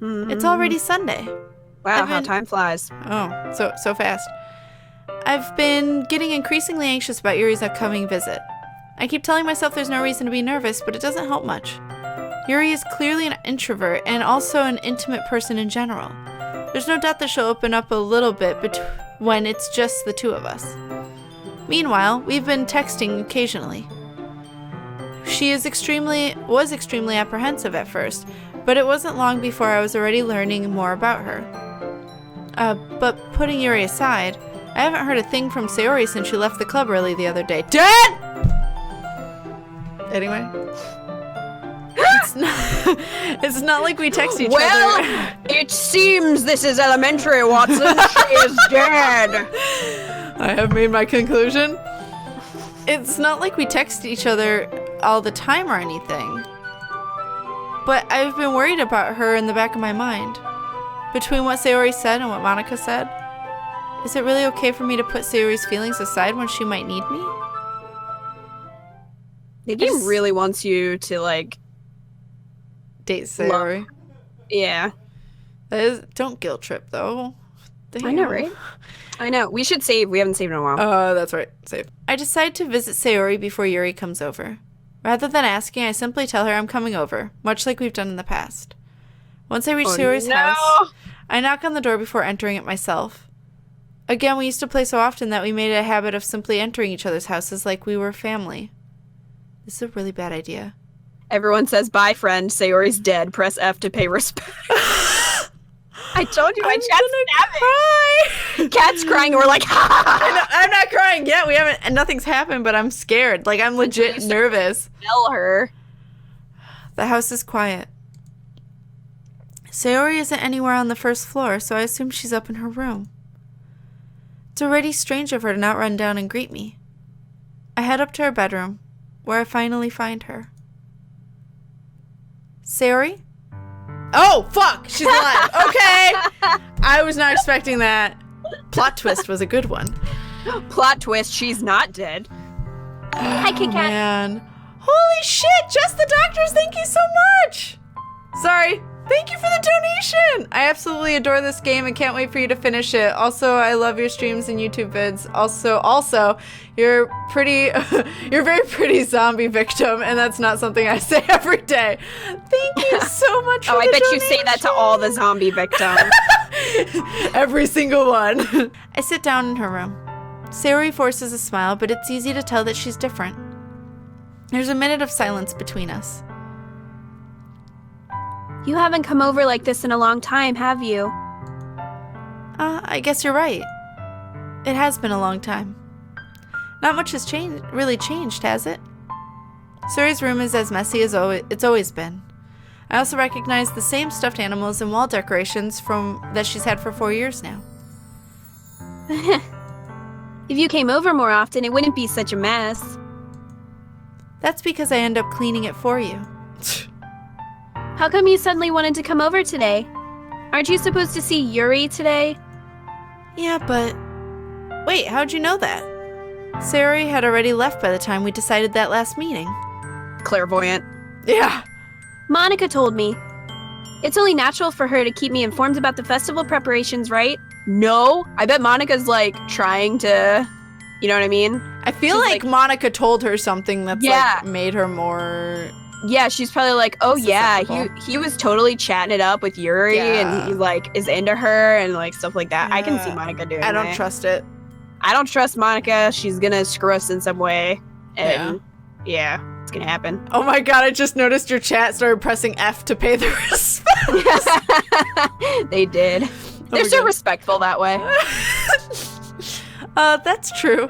It's already Sunday. Wow, how time flies. Oh, so fast. I've been getting increasingly anxious about Yuri's upcoming visit. I keep telling myself there's no reason to be nervous, but it doesn't help much. Yuri is clearly an introvert and also an intimate person in general. There's no doubt that she'll open up a little bit when it's just the two of us. Meanwhile, we've been texting occasionally. She was extremely apprehensive at first, but it wasn't long before I was already learning more about her. But putting Yuri aside, I haven't heard a thing from Sayori since she left the club early the other day. Dad! Anyway. It's not like we text each other. Well, it seems this is elementary, Watson. She is dead. I have made my conclusion. It's not like we text each other all the time or anything. But I've been worried about her in the back of my mind. Between what Sayori said and what Monica said, is it really okay for me to put Sayori's feelings aside when she might need me? Maybe he really wants you to, like... Date Sayori. Yeah. Don't guilt trip, though. Damn. I know, right? I know. We should save. We haven't saved in a while. Oh, that's right. Save. I decide to visit Sayori before Yuri comes over. Rather than asking, I simply tell her I'm coming over, much like we've done in the past. Once I reach Sayori's house, I knock on the door before entering it myself. Again, we used to play so often that we made it a habit of simply entering each other's houses like we were family. This is a really bad idea. Everyone says, bye, friend. Sayori's dead. Press F to pay respect. I told you my chat's snapping. Cat's crying and we're like, ha! I'm not crying yet. We haven't, and nothing's happened, but I'm scared. Like, I'm legit nervous. Tell her. The house is quiet. Sayori isn't anywhere on the first floor, so I assume she's up in her room. It's already strange of her to not run down and greet me. I head up to her bedroom, where I finally find her. Sayori? Oh, fuck! She's alive. Okay! I was not expecting that. Plot twist was a good one. Plot twist, she's not dead. Hi, Kit Kat. Man. Holy shit! Just the doctors, thank you so much! Sorry. Thank you for the donation! I absolutely adore this game and can't wait for you to finish it. Also, I love your streams and YouTube vids. Also, you're very pretty zombie victim, and that's not something I say every day. Thank you so much for the I bet donation. you say that to all the zombie victims. Every single one. I sit down in her room. Sayori forces a smile, but it's easy to tell that she's different. There's a minute of silence between us. You haven't come over like this in a long time, have you? I guess you're right. It has been a long time. Not much has really changed, has it? Sayori's room is as messy as it's always been. I also recognize the same stuffed animals and wall decorations that she's had for 4 years now. If you came over more often, it wouldn't be such a mess. That's because I end up cleaning it for you. How come you suddenly wanted to come over today? Aren't you supposed to see Yuri today? Yeah, but... Wait, how'd you know that? Sayori had already left by the time we decided that last meeting. Clairvoyant. Yeah. Monica told me. It's only natural for her to keep me informed about the festival preparations, right? No. I bet Monica's, like, trying to... You know what I mean? I feel like Monica told her something that's, Yeah. like, made her more... Yeah, she's probably like, oh yeah, susceptible. he was totally chatting it up with Yuri, Yeah. and he like is into her and like stuff like that. I can see Monica doing that. I don't trust it. I don't trust Monica. She's gonna screw us in some way, and yeah, it's gonna happen. Oh my god, I just noticed your chat started pressing F to pay the respect. They did. They're so respectful that way. That's true.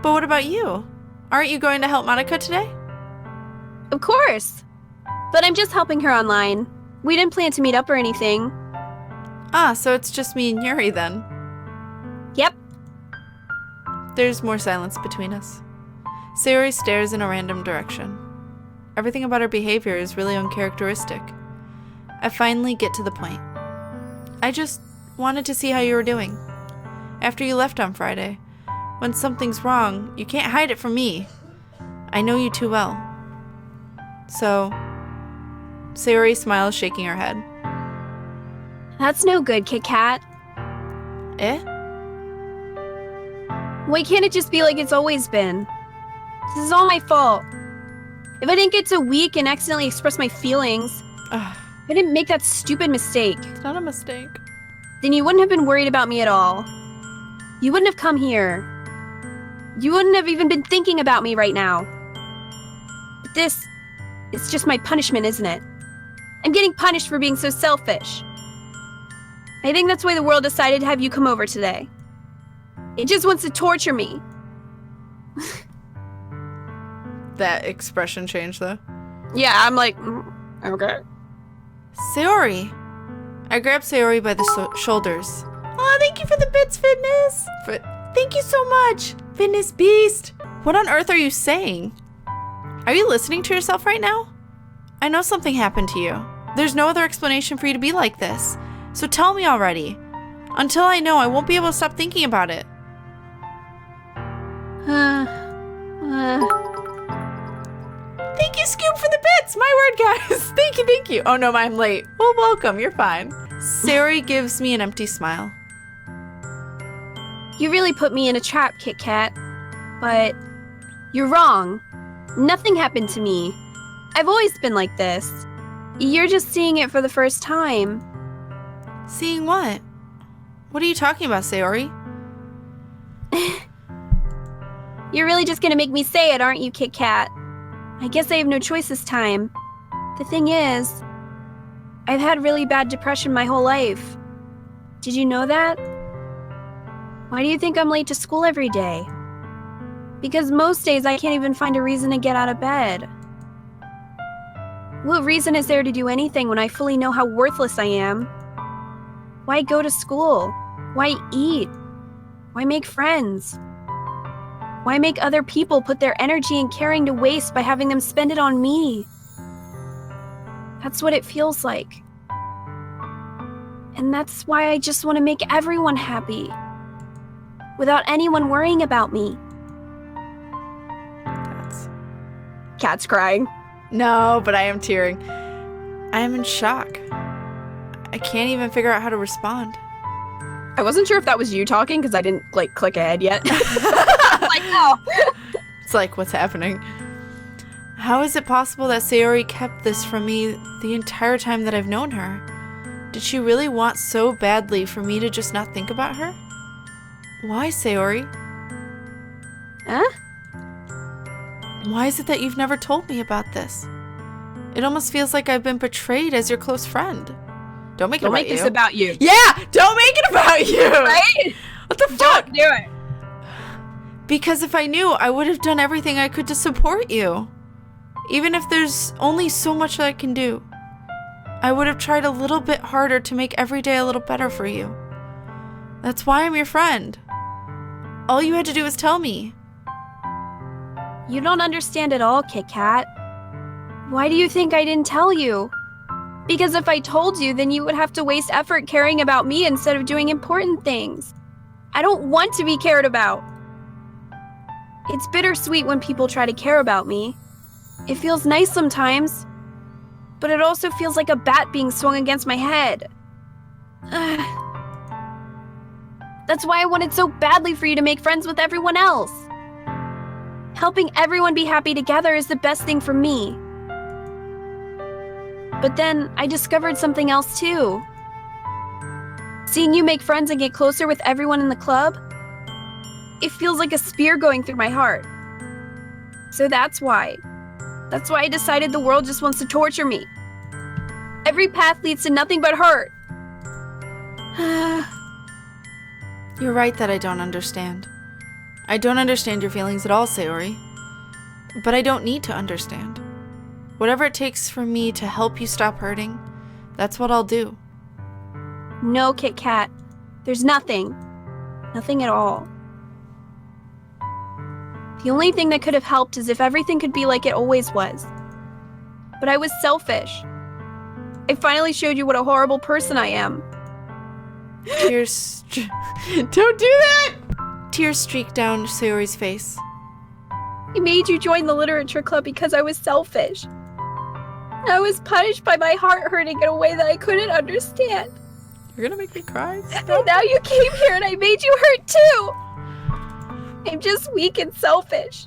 But what about you? Aren't you going to help Monica today? Of course. But I'm just helping her online. We didn't plan to meet up or anything. Ah, so it's just me and Yuri then. Yep. There's more silence between us. Sayori stares in a random direction. Everything about her behavior is really uncharacteristic. I finally get to the point. I just wanted to see how you were doing. After you left on Friday. When something's wrong, you can't hide it from me. I know you too well. So, Sayori smiles, shaking her head. That's no good, Kit Kat. Eh? Why can't it just be like it's always been? This is all my fault. If I didn't get so weak and accidentally express my feelings, Ugh, if I didn't make that stupid mistake, it's not a mistake. then you wouldn't have been worried about me at all. You wouldn't have come here. You wouldn't have even been thinking about me right now. But this is just my punishment, isn't it? I'm getting punished for being so selfish. I think that's why the world decided to have you come over today. It just wants to torture me. That expression changed, though. Yeah, I'm like, okay. Sayori. I grabbed Sayori by the shoulders. Oh, thank you for the bits, Fitness. Thank you so much, Fitness Beast. What on earth are you saying? Are you listening to yourself right now? I know something happened to you. There's no other explanation for you to be like this. So tell me already. Until I know, I won't be able to stop thinking about it. Thank you, Scoop, for the bits. My word, guys. Thank you. Oh, no, I'm late. Well, welcome. You're fine. Sayori gives me an empty smile. You really put me in a trap, Kit Kat. But you're wrong. Nothing happened to me. I've always been like this. You're just seeing it for the first time. Seeing what? What are you talking about, Sayori? You're really just gonna make me say it, aren't you, Kit Kat? I guess I have no choice this time. The thing is, I've had really bad depression my whole life. Did you know that? Why do you think I'm late to school every day? Because most days I can't even find a reason to get out of bed. What reason is there to do anything when I fully know how worthless I am? Why go to school? Why eat? Why make friends? Why make other people put their energy and caring to waste by having them spend it on me? That's what it feels like. And that's why I just want to make everyone happy. Without anyone worrying about me. Cat's crying. No, but I am tearing. I am in shock. I can't even figure out how to respond. I wasn't sure if that was you talking because I didn't like click ahead yet. Like, oh. It's like, what's happening? How is it possible that Sayori kept this from me the entire time that I've known her? Did she really want so badly for me to just not think about her? Why, Sayori? Huh? Why is it that you've never told me about this? It almost feels like I've been betrayed as your close friend. Don't make it Don't about make you. this about you. Yeah! Don't make it about you! Right? What the fuck? Don't do it. Because if I knew, I would have done everything I could to support you. Even if there's only so much that I can do. I would have tried a little bit harder to make every day a little better for you. That's why I'm your friend. All you had to do was tell me. You don't understand at all, Kit Kat. Why do you think I didn't tell you? Because if I told you, then you would have to waste effort caring about me instead of doing important things. I don't want to be cared about. It's bittersweet when people try to care about me. It feels nice sometimes, but it also feels like a bat being swung against my head. That's why I wanted so badly for you to make friends with everyone else. Helping everyone be happy together is the best thing for me. But then I discovered something else too. Seeing you make friends and get closer with everyone in the club, it feels like a spear going through my heart. So that's why I decided the world just wants to torture me. Every path leads to nothing but hurt. You're right that I don't understand. I don't understand your feelings at all, Sayori. But I don't need to understand. Whatever it takes for me to help you stop hurting, that's what I'll do. No, Kit Kat. There's nothing. Nothing at all. The only thing that could have helped is if everything could be like it always was. But I was selfish. I finally showed you what a horrible person I am. Tears. Don't do that! Tears streaked down Sayori's face. I made you join the literature club because I was selfish. I was punished by my heart hurting in a way that I couldn't understand. You're gonna make me cry? And now you came here and I made you hurt too. I'm just weak and selfish.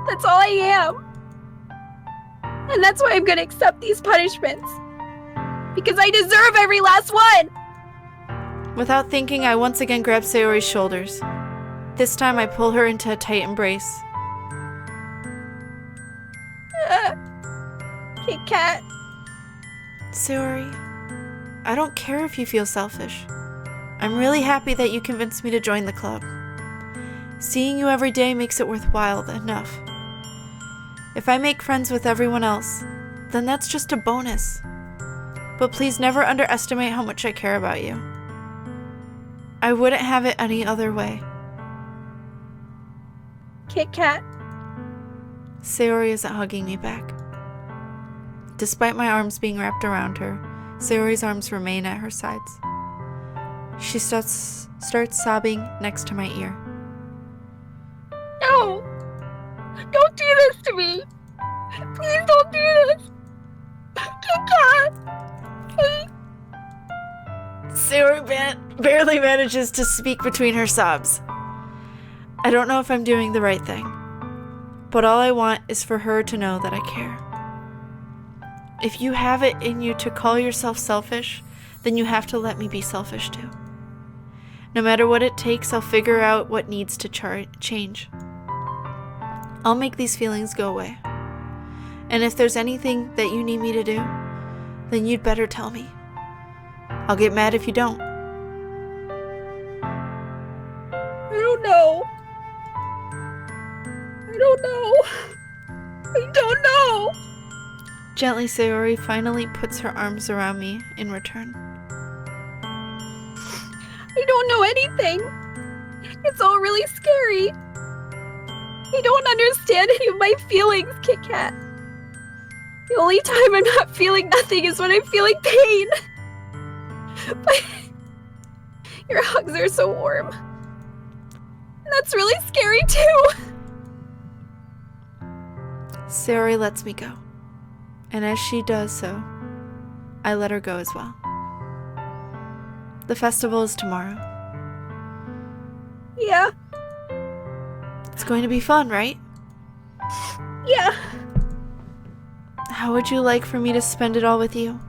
That's all I am. And that's why I'm gonna accept these punishments. Because I deserve every last one! Without thinking, I once again grab Sayori's shoulders. This time I pull her into a tight embrace. Kit Kat. Sayori, I don't care if you feel selfish. I'm really happy that you convinced me to join the club. Seeing you every day makes it worthwhile enough. If I make friends with everyone else, then that's just a bonus. But please never underestimate how much I care about you. I wouldn't have it any other way. Kit Kat. Sayori isn't hugging me back. Despite my arms being wrapped around her, Sayori's arms remain at her sides. She starts sobbing next to my ear. No! Don't do this to me! Please don't do this! Kit Kat! Please! Sayori barely manages to speak between her sobs. I don't know if I'm doing the right thing, but all I want is for her to know that I care. If you have it in you to call yourself selfish, then you have to let me be selfish too. No matter what it takes, I'll figure out what needs to change. I'll make these feelings go away. And if there's anything that you need me to do, then you'd better tell me. I'll get mad if you don't. I don't know. I don't know. I don't know. Gently, Sayori finally puts her arms around me in return. I don't know anything. It's all really scary. I don't understand any of my feelings, Kit Kat. The only time I'm not feeling nothing is when I'm feeling pain. But your hugs are so warm. And that's really scary too. Sayori lets me go. And as she does so, I let her go as well. The festival is tomorrow. Yeah. It's going to be fun, right? Yeah. How would you like for me to spend it all with you?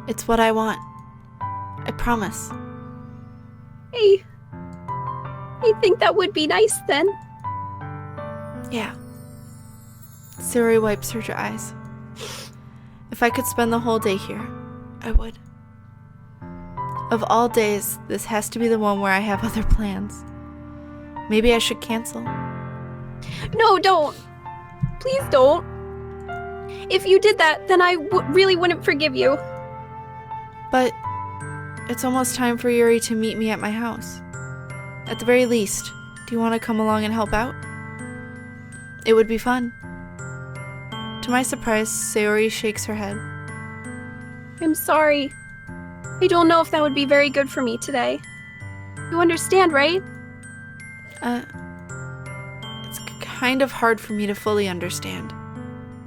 It's what I want. I promise. I think that would be nice then. Yeah. Sayori wipes her eyes. If I could spend the whole day here, I would. Of all days, this has to be the one where I have other plans. Maybe I should cancel. No, don't. Please don't. If you did that, then I really wouldn't forgive you. But it's almost time for Yuri to meet me at my house. At the very least, do you want to come along and help out? It would be fun. To my surprise, Sayori shakes her head. I'm sorry. I don't know if that would be very good for me today. You understand, right? It's kind of hard for me to fully understand,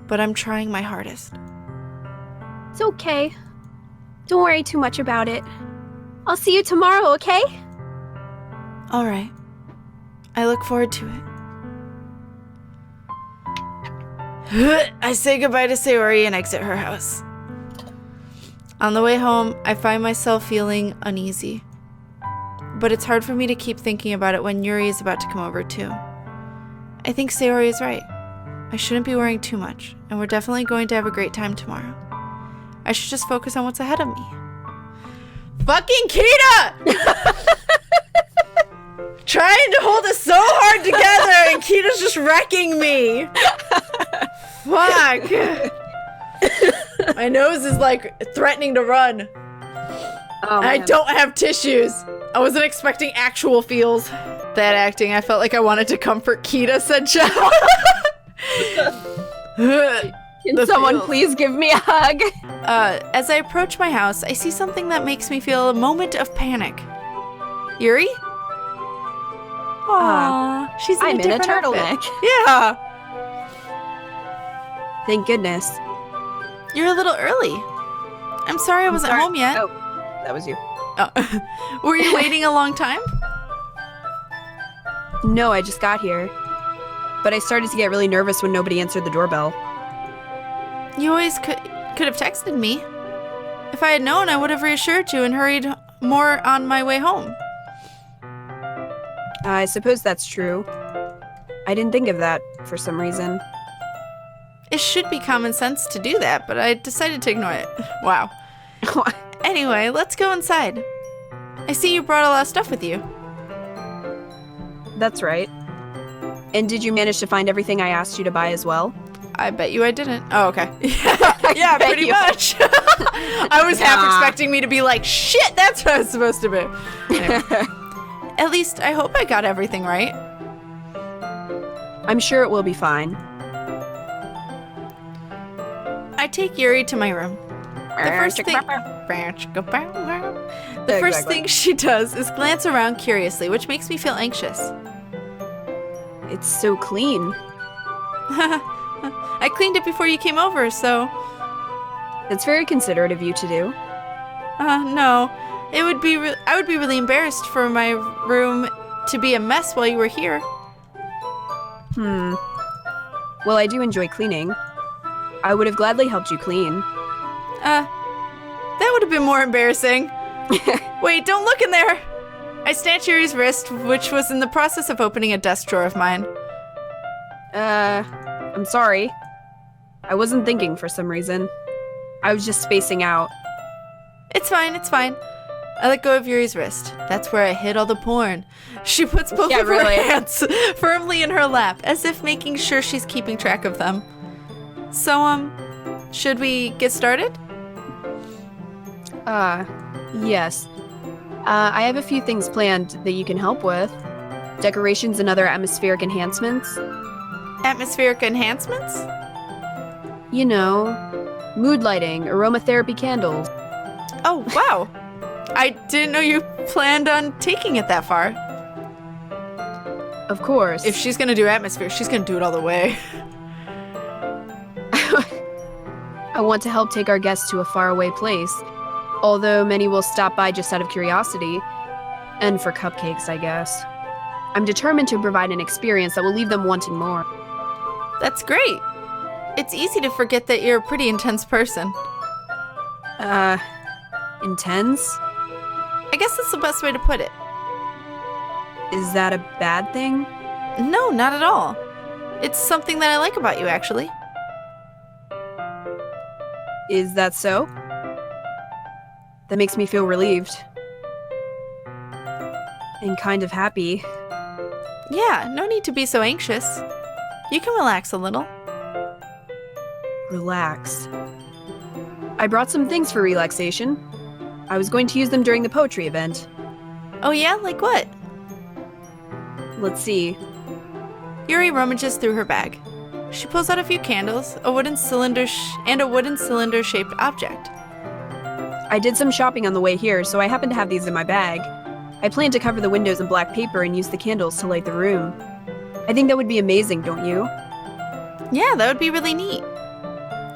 but I'm trying my hardest. It's okay. Don't worry too much about it. I'll see you tomorrow, okay? All right. I look forward to it. I say goodbye to Sayori and exit her house. On the way home, I find myself feeling uneasy. But it's hard for me to keep thinking about it when Yuri is about to come over too. I think Sayori is right. I shouldn't be worrying too much, and we're definitely going to have a great time tomorrow. I should just focus on what's ahead of me. Fucking Kita! Trying to hold us so hard together, and Kita's just wrecking me. Fuck. My nose is like threatening to run. Oh, I don't have tissues. I wasn't expecting actual feels. That acting, I felt like I wanted to comfort Kita, said Chow. Can someone please give me a hug? As I approach my house, I see something that makes me feel a moment of panic. Yuri? Aww, she's in I'm a in a different turtleneck. outfit. Yeah. Thank goodness. You're a little early. I'm sorry I wasn't home yet. Oh, that was you. Oh. Were you waiting a long time? No, I just got here. But I started to get really nervous when nobody answered the doorbell. You always could have texted me. If I had known, I would have reassured you and hurried more on my way home. I suppose that's true. I didn't think of that for some reason. It should be common sense to do that, but I decided to ignore it. Wow. Anyway, let's go inside. I see you brought a lot of stuff with you. That's right. And did you manage to find everything I asked you to buy as well? I bet you I didn't. Oh, okay. Yeah, bet pretty you. much. I was half expecting me to be like, shit, that's what I was supposed to be. Anyway. At least I hope I got everything right. I'm sure it will be fine. I take Yuri to my room. The first thing she does is glance around curiously, which makes me feel anxious. It's so clean. I cleaned it before you came over, so... That's very considerate of you to do. No. I would be really embarrassed for my room to be a mess while you were here. Well, I do enjoy cleaning. I would have gladly helped you clean. That would have been more embarrassing. Wait, don't look in there! I snatched Yuri's wrist, which was in the process of opening a desk drawer of mine. I'm sorry. I wasn't thinking for some reason. I was just spacing out. It's fine, it's fine. I let go of Yuri's wrist. That's where I hid all the porn. She puts both of her hands firmly in her lap, as if making sure she's keeping track of them. So, should we get started? Yes. I have a few things planned that you can help with. Decorations and other atmospheric enhancements. Atmospheric enhancements? You know, mood lighting, aromatherapy candles. Oh, wow. I didn't know you planned on taking it that far. Of course. If she's gonna do atmosphere, she's gonna do it all the way. I want to help take our guests to a faraway place. Although many will stop by just out of curiosity. And for cupcakes, I guess. I'm determined to provide an experience that will leave them wanting more. That's great. It's easy to forget that you're a pretty intense person. Intense? I guess that's the best way to put it. Is that a bad thing? No, not at all. It's something that I like about you, actually. Is that so? That makes me feel relieved. And kind of happy. Yeah, no need to be so anxious. You can relax a little. Relax. I brought some things for relaxation. I was going to use them during the poetry event. Oh yeah? Like what? Let's see. Yuri rummages through her bag. She pulls out a few candles, a wooden cylinder shaped object. I did some shopping on the way here, so I happen to have these in my bag. I plan to cover the windows in black paper and use the candles to light the room. I think that would be amazing, don't you? Yeah, that would be really neat.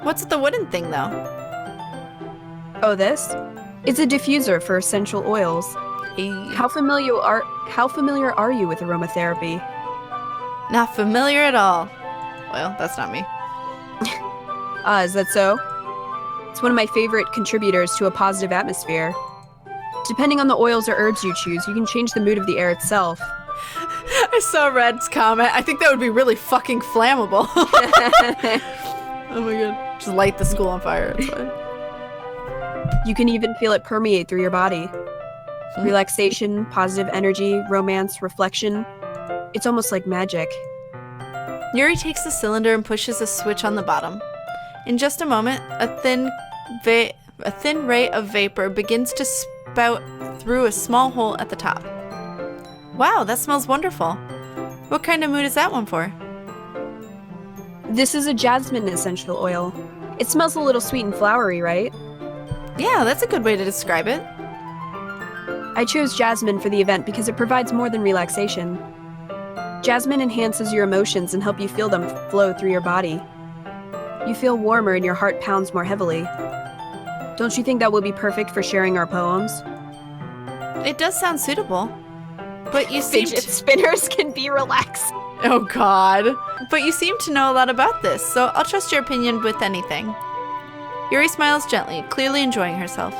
What's with the wooden thing, though? Oh, this? It's a diffuser for essential oils. How familiar are you with aromatherapy? Not familiar at all. Well, that's not me. Is that so? It's one of my favorite contributors to a positive atmosphere. Depending on the oils or herbs you choose, you can change the mood of the air itself. I saw Red's comment. I think that would be really fucking flammable. Oh my god. Just light the school on fire. It's fine. You can even feel it permeate through your body. Relaxation, positive energy, romance, reflection. It's almost like magic. Yuri takes the cylinder and pushes a switch on the bottom. In just a moment, a thin ray of vapor begins to spout through a small hole at the top. Wow, that smells wonderful. What kind of mood is that one for? This is a jasmine essential oil. It smells a little sweet and flowery, right? Yeah, that's a good way to describe it. I chose jasmine for the event because it provides more than relaxation. Jasmine enhances your emotions and help you feel them flow through your body. You feel warmer and your heart pounds more heavily. Don't you think that will be perfect for sharing our poems? It does sound suitable. But you seem Fidget spinners can be relaxed. Oh god. But you seem to know a lot about this, so I'll trust your opinion with anything. Yuri smiles gently, clearly enjoying herself.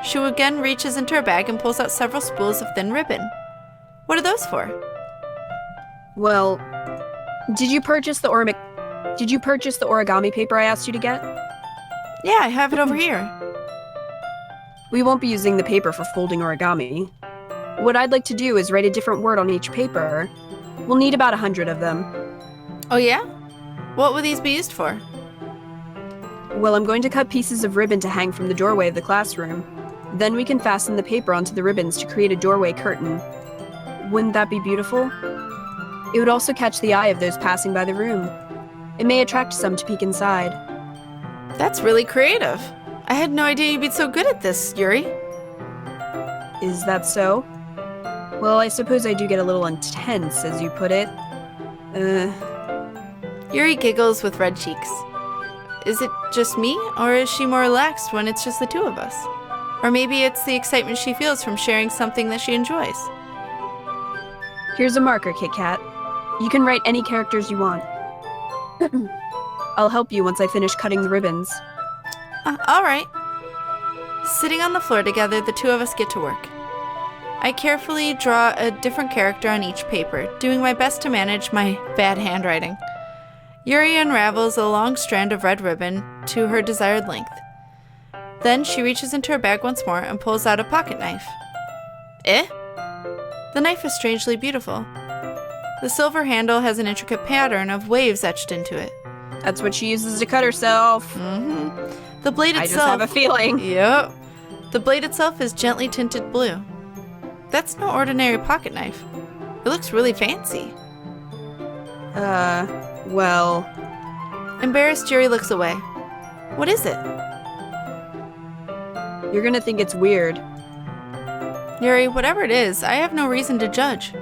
She again reaches into her bag and pulls out several spools of thin ribbon. What are those for? Well, did you purchase the origami paper I asked you to get? Yeah, I have it over here. We won't be using the paper for folding origami. What I'd like to do is write a different word on each paper. We'll need about 100 of them. Oh yeah? What will these be used for? Well, I'm going to cut pieces of ribbon to hang from the doorway of the classroom. Then we can fasten the paper onto the ribbons to create a doorway curtain. Wouldn't that be beautiful? It would also catch the eye of those passing by the room. It may attract some to peek inside. That's really creative. I had no idea you'd be so good at this, Yuri. Is that so? Well, I suppose I do get a little intense, as you put it. Yuri giggles with red cheeks. Is it just me, or is she more relaxed when it's just the two of us? Or maybe it's the excitement she feels from sharing something that she enjoys. Here's a marker, Kit Kat. You can write any characters you want. I'll help you once I finish cutting the ribbons. All right. Sitting on the floor together, the two of us get to work. I carefully draw a different character on each paper, doing my best to manage my bad handwriting. Yuri unravels a long strand of red ribbon to her desired length. Then she reaches into her bag once more and pulls out a pocket knife. Eh? The knife is strangely beautiful. The silver handle has an intricate pattern of waves etched into it. That's what she uses to cut herself. Mm-hmm. The blade itself... I just have a feeling. Yep. The blade itself is gently tinted blue. That's no ordinary pocket knife. It looks really fancy. Well... Embarrassed, Yuri looks away. What is it? You're gonna think it's weird. Yuri, whatever it is, I have no reason to judge.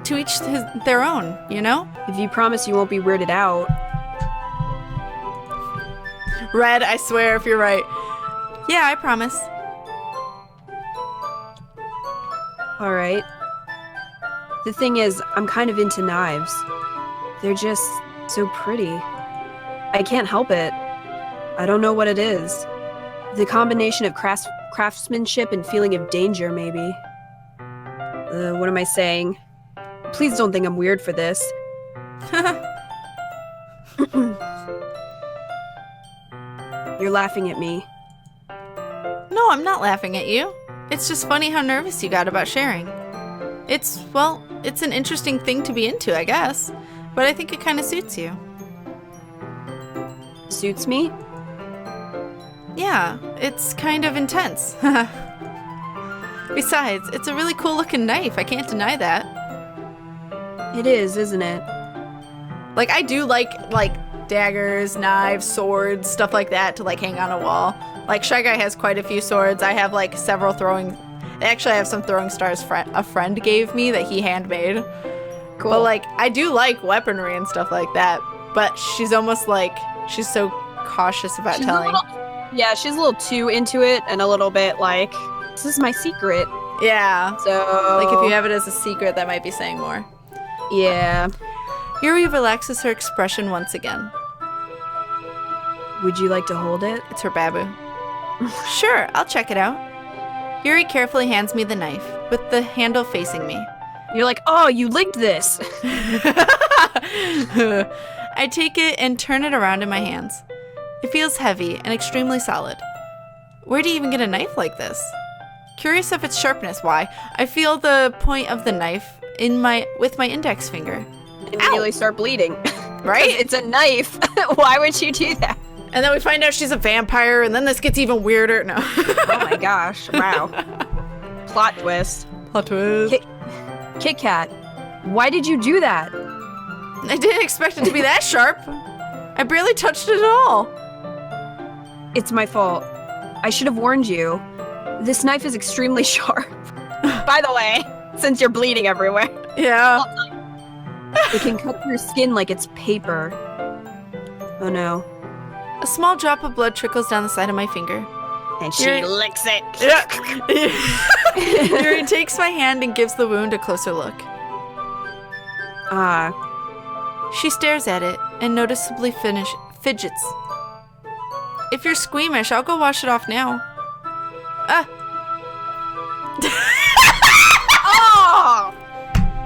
To each their own, you know? If you promise you won't be weirded out. Red, I swear if you're right. Yeah, I promise. Alright. The thing is, I'm kind of into knives. They're just so pretty. I can't help it. I don't know what it is. The combination of craftsmanship and feeling of danger, maybe. What am I saying? Please don't think I'm weird for this. You're laughing at me. No, I'm not laughing at you. It's just funny how nervous you got about sharing. It's an interesting thing to be into, I guess. But I think it kind of suits you. Suits me? Yeah, it's kind of intense. Besides, it's a really cool looking knife. I can't deny that. It is, isn't it? Like, I do like daggers, knives, swords, stuff like that to like hang on a wall. Like, Shy Guy has quite a few swords. I have like several throwing... Actually, I have some throwing stars a friend gave me that he handmade. Cool. But like, I do like weaponry and stuff like that. But she's almost like, she's so cautious about telling. Yeah, she's a little too into it and a little bit like, this is my secret. Yeah. So... Like, if you have it as a secret, that might be saying more. Yeah. Yuri relaxes her expression once again. Would you like to hold it? It's her babu. Sure, I'll check it out. Yuri carefully hands me the knife, with the handle facing me. You're like, oh, you licked this. I take it and turn it around in my hands. It feels heavy and extremely solid. Where do you even get a knife like this? Curious of its sharpness, why? I feel the point of the knife with my index finger. Immediately start bleeding. Right? It's a knife. Why would you do that? And then we find out she's a vampire, and then this gets even weirder. No. Oh my gosh. Wow. Plot twist. Plot twist. Kit Kat, why did you do that? I didn't expect it to be that sharp. I barely touched it at all. It's my fault. I should have warned you. This knife is extremely sharp. By the way, since you're bleeding everywhere. Yeah. It can cut through skin like it's paper. Oh no. A small drop of blood trickles down the side of my finger. And she Yuri- licks it. Yuri takes my hand and gives the wound a closer look. She stares at it and noticeably fidgets. If you're squeamish, I'll go wash it off now.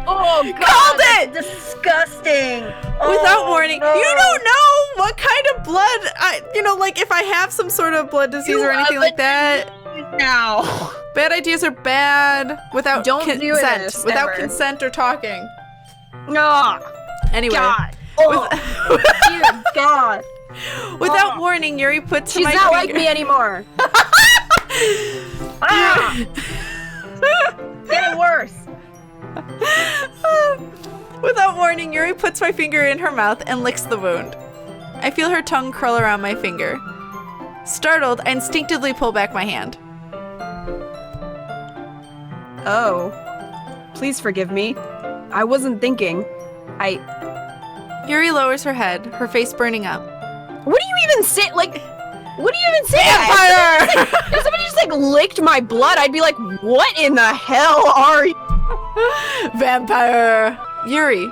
Oh God! Called it! Disgusting! Without warning, no. you don't know what kind of blood, like if I have some sort of blood disease or anything like that. Now. Bad ideas are bad without Don't do consent. this, Without ever. consent or talking. No. Anyway. God. Oh, dear God. Without warning, Yuri puts She's my not finger. like me anymore. Getting worse. Without warning, Yuri puts my finger in her mouth and licks the wound. I feel her tongue curl around my finger. Startled, I instinctively pull back my hand. Oh. Please forgive me. I wasn't thinking. Yuri lowers her head, her face burning up. What do you even say? Like, what do you even say? Vampire! If somebody just licked my blood, I'd be like, what in the hell are you? Vampire! Yuri.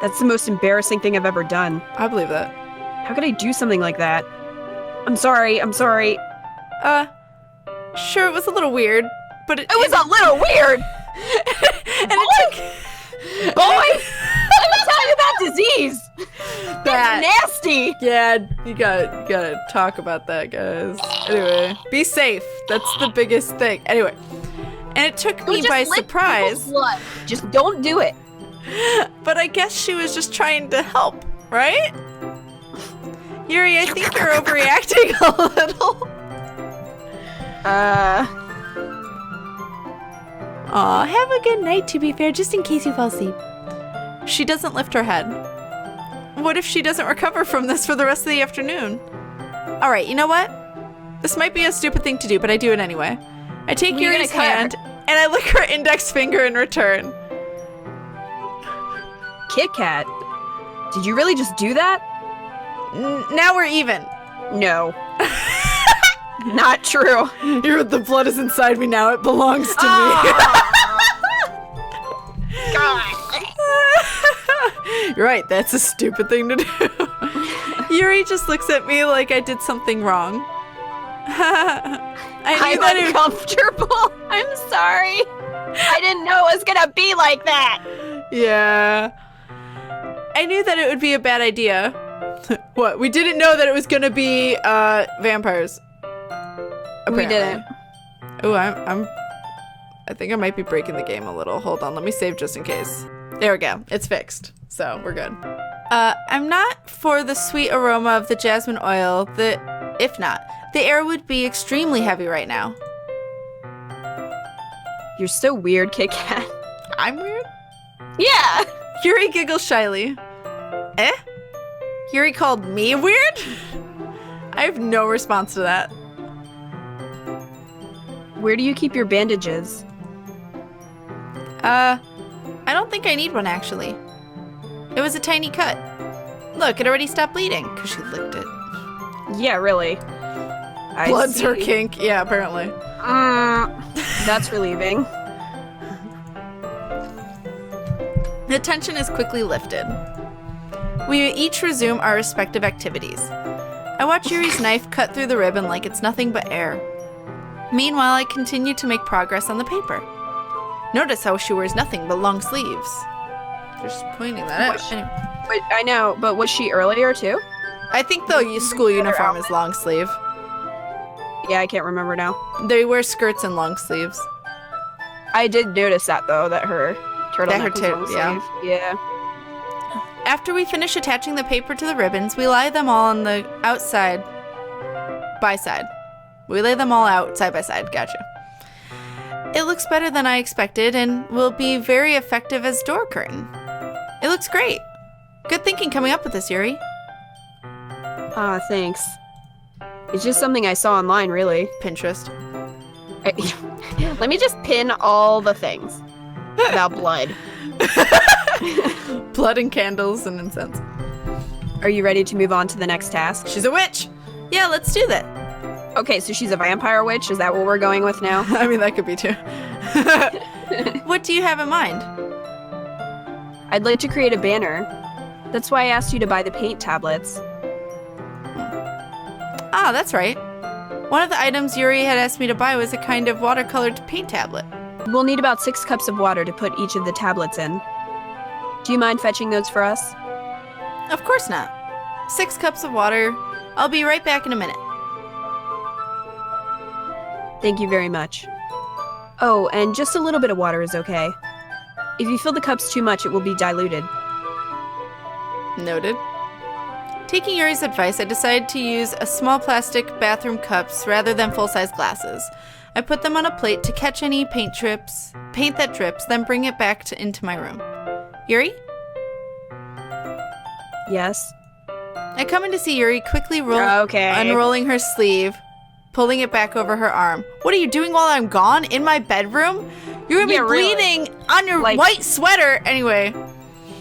That's the most embarrassing thing I've ever done. I believe that. How could I do something like that? I'm sorry. Sure, it was a little weird, but It was a little weird. and it took... Boy, let me tell you about disease. that. That's nasty. Yeah, you gotta talk about that, guys. Anyway, be safe. That's the biggest thing. Anyway, and it took me Just by lick surprise. people's blood. Just don't do it. But I guess she was just trying to help, right? Yuri, I think you're overreacting a little. Aw, have a good night, to be fair, just in case you fall asleep. She doesn't lift her head. What if she doesn't recover from this for the rest of the afternoon? All right, you know what? This might be a stupid thing to do, but I do it anyway. I take You're Yuri's gonna cut her. hand, and I lick her index finger in return. Kit Kat, did you really just do that? Now we're even. No. Not true. The blood is inside me now. It belongs to God. me. You're right. That's a stupid thing to do. Yuri just looks at me like I did something wrong. I'm uncomfortable. I'm sorry. I didn't know it was gonna be like that. Yeah. I knew that it would be a bad idea. What? We didn't know that it was gonna be vampires. We didn't. Oh, I think I might be breaking the game a little. Hold on, let me save just in case. There we go. It's fixed. So we're good. I'm not for the sweet aroma of the jasmine oil. If not, the air would be extremely heavy right now. You're so weird, Kit Kat. I'm weird? Yeah. Yuri giggles shyly. Eh? Yuri called me weird? I have no response to that. Where do you keep your bandages? I don't think I need one, actually. It was a tiny cut. Look, it already stopped bleeding, because she licked it. Yeah, really. Blood's her kink. Yeah, apparently. That's relieving. The tension is quickly lifted. We each resume our respective activities. I watch Yuri's knife cut through the ribbon like it's nothing but air. Meanwhile, I continue to make progress on the paper. Notice how she wears nothing but long sleeves. Just pointing that out. Anyway. Wait, I know, but was she earlier too? I think the school uniform is long sleeve. Yeah, I can't remember now. They wear skirts and long sleeves. I did notice that though, that her turtleneck was long yeah. sleeve. Yeah. After we finish attaching the paper to the ribbons, we lie them all on the outside by side. We lay them all out side by side. Gotcha. It looks better than I expected and will be very effective as door curtain. It looks great. Good thinking coming up with this, Yuri. Thanks. It's just something I saw online, really. Pinterest. Let me just pin all the things about blood. Blood and candles and incense. Are you ready to move on to the next task? She's a witch. Yeah, let's do that. Okay, so she's a vampire witch? Is that what we're going with now? I mean, that could be too. What do you have in mind? I'd like to create a banner. That's why I asked you to buy the paint tablets. Ah, that's right. One of the items Yuri had asked me to buy was a kind of watercolored paint tablet. We'll need about 6 cups of water to put each of the tablets in. Do you mind fetching those for us? Of course not. 6 cups of water. I'll be right back in a minute. Thank you very much. Oh, and just a little bit of water is okay. If you fill the cups too much, it will be diluted. Noted. Taking Yuri's advice, I decided to use a small plastic bathroom cups rather than full-size glasses. I put them on a plate to catch any paint that drips, then bring it back into my room. Yuri? Yes? I come in to see Yuri quickly Okay. unrolling her sleeve, pulling it back over her arm. What are you doing while I'm gone? In my bedroom? You're gonna be bleeding on your white sweater anyway.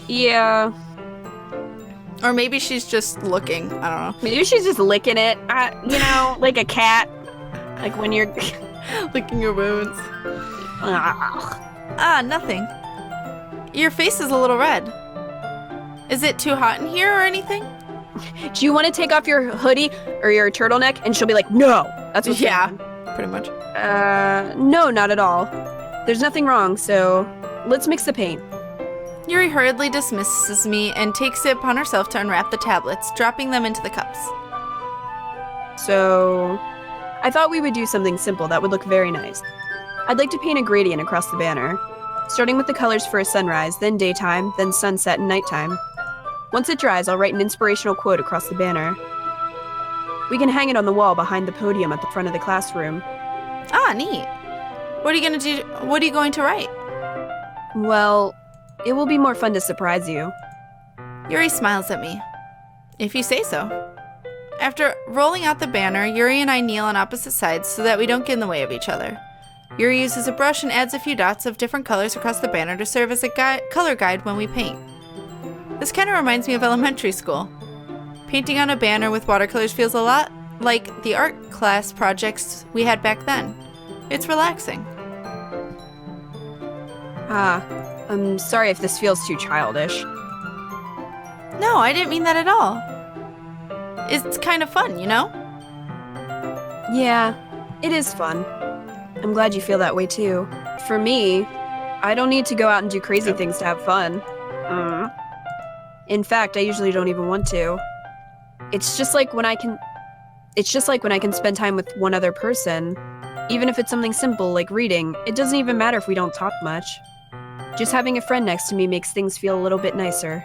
Yeah. Or maybe she's just looking. I don't know. Maybe she's just licking it. Like a cat. Like when you're... Licking your wounds. Ugh. Ah, nothing. Your face is a little red. Is it too hot in here or anything? Do you want to take off your hoodie or your turtleneck? And she'll be like, no. That's what's happening. Pretty much. No, not at all. There's nothing wrong, so let's mix the paint. Yuri hurriedly dismisses me and takes it upon herself to unwrap the tablets, dropping them into the cups. So, I thought we would do something simple that would look very nice. I'd like to paint a gradient across the banner, starting with the colors for a sunrise, then daytime, then sunset and nighttime. Once it dries, I'll write an inspirational quote across the banner. We can hang it on the wall behind the podium at the front of the classroom. Ah, neat. What are you going to do? What are you going to write? Well, it will be more fun to surprise you. Yuri smiles at me. If you say so. After rolling out the banner, Yuri and I kneel on opposite sides so that we don't get in the way of each other. Yuri uses a brush and adds a few dots of different colors across the banner to serve as a color guide when we paint. This kind of reminds me of elementary school. Painting on a banner with watercolors feels a lot like the art class projects we had back then. It's relaxing. I'm sorry if this feels too childish. No, I didn't mean that at all. It's kind of fun, you know? Yeah, it is fun. I'm glad you feel that way too. For me, I don't need to go out and do crazy things to have fun. In fact, I usually don't even want to. It's just like when I can spend time with one other person. Even if it's something simple like reading, it doesn't even matter if we don't talk much. Just having a friend next to me makes things feel a little bit nicer.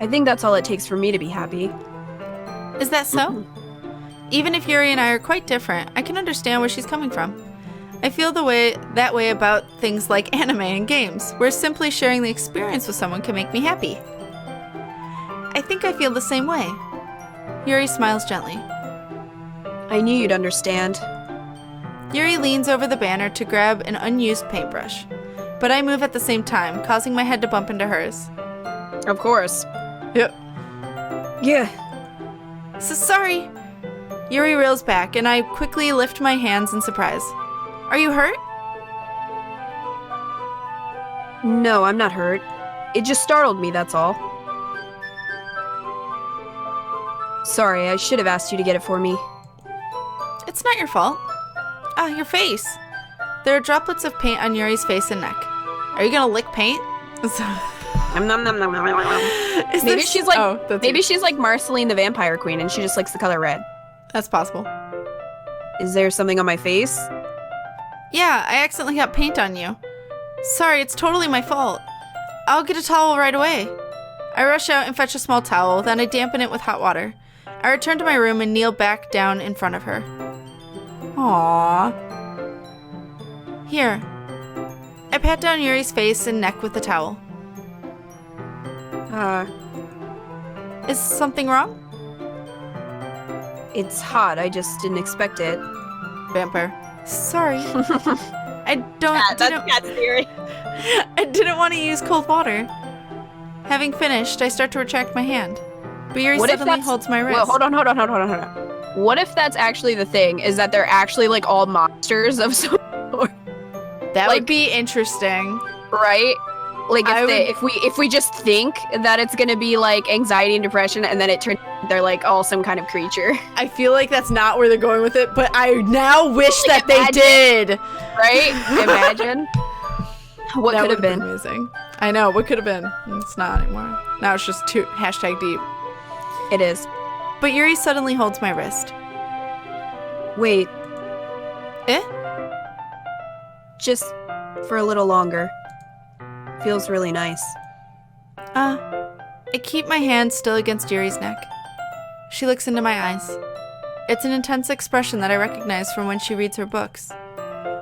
I think that's all it takes for me to be happy. Is that so? Even if Yuri and I are quite different, I can understand where she's coming from. I feel that way about things like anime and games, where simply sharing the experience with someone can make me happy. I think I feel the same way. Yuri smiles gently. I knew you'd understand. Yuri leans over the banner to grab an unused paintbrush, but I move at the same time, causing my head to bump into hers. Of course. Yep. Yeah. So sorry. Yuri reels back, and I quickly lift my hands in surprise. Are you hurt? No, I'm not hurt. It just startled me, that's all. Sorry, I should have asked you to get it for me. It's not your fault. Ah, your face. There are droplets of paint on Yuri's face and neck. Are you gonna lick paint? Maybe she's like Marceline the Vampire Queen and she just likes the color red. That's possible. Is there something on my face? Yeah, I accidentally got paint on you. Sorry, it's totally my fault. I'll get a towel right away. I rush out and fetch a small towel, then I dampen it with hot water. I return to my room and kneel back down in front of her. Aww. Here. I pat down Yuri's face and neck with the towel. Is something wrong? It's hot. I just didn't expect it. Vampire. Sorry. That's Cat's theory. I didn't want to use cold water. Having finished, I start to retract my hand. But Yuri suddenly holds my wrist. Well, hold on. What if that's actually the thing? Is that they're actually like all monsters of some sort? That would be interesting, right? Like if we just think that it's gonna be like anxiety and depression, and then it turns they're like all some kind of creature. I feel like that's not where they're going with it, but I now wish that they did. Right? Imagine. What could have been. Amazing. I know, what could have been. It's not anymore. Now it's just #deep. It is. But Yuri suddenly holds my wrist. Wait. Eh? Just for a little longer. Feels really nice. I keep my hand still against Yuri's neck. She looks into my eyes. It's an intense expression that I recognize from when she reads her books.